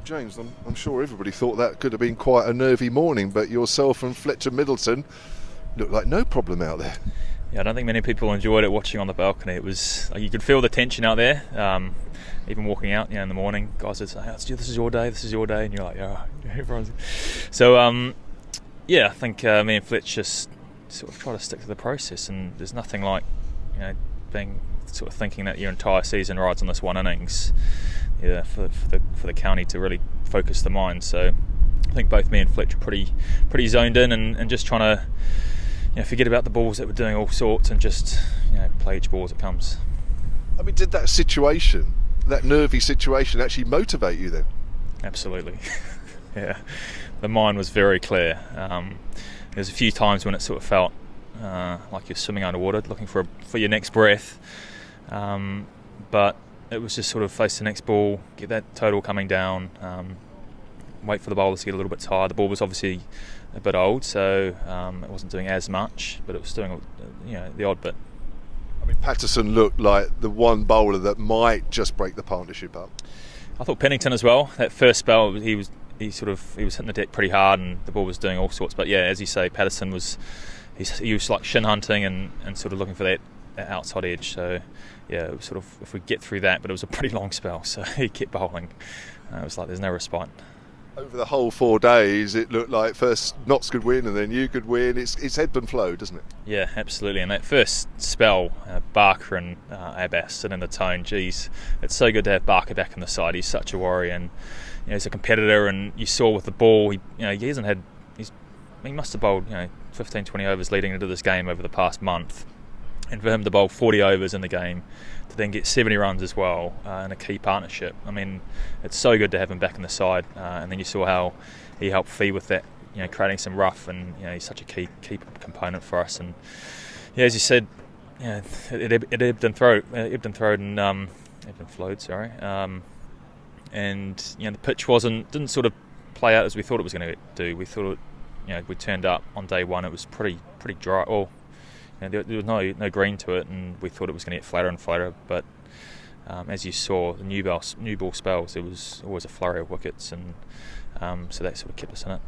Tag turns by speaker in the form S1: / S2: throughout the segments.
S1: Well, James, I'm sure everybody thought that could have been quite a nervy morning, but yourself and Fletcha Middleton looked like no problem out there.
S2: Yeah, I don't think many people enjoyed it watching on the balcony. It was you could feel the tension out there. Even walking out, in the morning, guys would say, "This is your day, and you're like, "Yeah, everyone's." So, I think me and Fletch just sort of try to stick to the process, and there's nothing like, being sort of thinking that your entire season rides on this one innings. Yeah, for the county to really focus the mind. So I think both me and Fletch are pretty zoned in and just trying to forget about the balls that we're doing all sorts and just play each ball as it comes.
S1: I mean, did that nervy situation actually motivate you then?
S2: Absolutely. Yeah, the mind was very clear. There's a few times when it sort of felt like you're swimming underwater looking for your next breath, but it was just sort of face the next ball, get that total coming down, wait for the bowlers to get a little bit tired. The ball was obviously a bit old, so it wasn't doing as much, but it was doing the odd bit.
S1: I mean, Patterson looked like the one bowler that might just break the partnership up.
S2: I thought Pennington as well. That first spell, he was hitting the deck pretty hard, and the ball was doing all sorts. But yeah, as you say, Patterson was like shin hunting and sort of looking for that outside edge. So yeah, it was sort of, if we get through that, but it was a pretty long spell, so he kept bowling. It was like there's no respite.
S1: Over the whole 4 days, it looked like first Notts could win and then you could win. It's ebbed and flowed, doesn't it?
S2: Yeah, absolutely. And that first spell, Barker and Abbas sit in the tone. Geez, it's so good to have Barker back on the side. He's such a warrior, and he's a competitor. And you saw with the ball, he must have bowled 15, 20 overs leading into this game over the past month. And for him to bowl 40 overs in the game, to then get 70 runs as well in a key partnership. I mean, it's so good to have him back in the side. And then you saw how he helped Fee with that, creating some rough, and he's such a key component for us. And as you said, it ebbed and flowed, sorry. And the pitch didn't sort of play out as we thought it was going to do. We thought we turned up on day one, it was pretty dry. There was no green to it, and we thought it was going to get flatter and flatter. But as you saw, the new ball spells, there was always a flurry of wickets, and so that sort of kept us in it.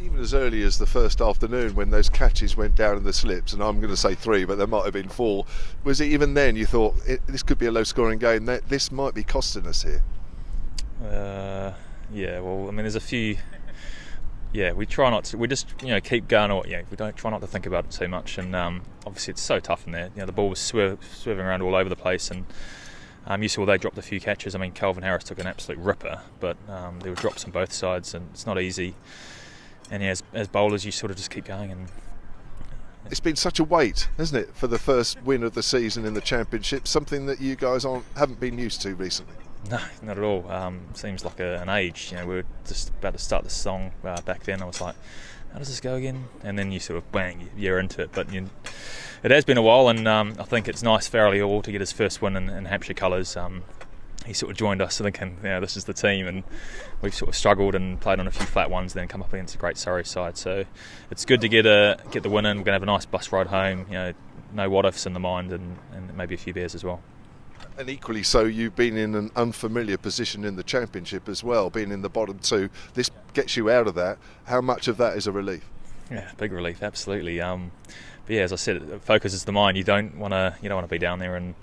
S1: Even as early as the first afternoon, when those catches went down in the slips, and I'm going to say 3, but there might have been 4, was it even then you thought this could be a low-scoring game? This might be costing us here?
S2: Yeah, well, I mean, there's a few. Yeah, we try not to. We just keep going. Or we don't try not to think about it too much. And obviously it's so tough in there. The ball was swerving around all over the place, and you saw they dropped a few catches. I mean, Calvin Harris took an absolute ripper, but there were drops on both sides, and it's not easy. And as bowlers, you sort of just keep going. And
S1: it's been such a wait, hasn't it, for the first win of the season in the Championship? Something that you guys haven't been used to recently.
S2: No, not at all. Seems like an age. We were just about to start the song back then. I was like, how does this go again? And then you sort of bang, you're into it. But it has been a while, and I think it's nice for Farrelly Hall to get his first win in Hampshire colours. He sort of joined us thinking, this is the team, and we've sort of struggled and played on a few flat ones, then come up against a great Surrey side. So it's good to get the win in. We're going to have a nice bus ride home. No what-ifs in the mind, and maybe a few beers as well.
S1: And equally so, you've been in an unfamiliar position in the Championship as well, being in the bottom 2. This gets you out of that. How much of that is a relief?
S2: Yeah, big relief, absolutely. But yeah, as I said, it focuses the mind. You don't want to be down there, and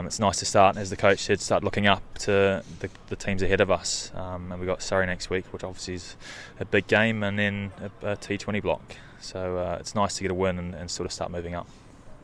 S2: it's nice to start, as the coach said, start looking up to the teams ahead of us. And we've got Surrey next week, which obviously is a big game, and then a T20 block. So it's nice to get a win and sort of start moving up.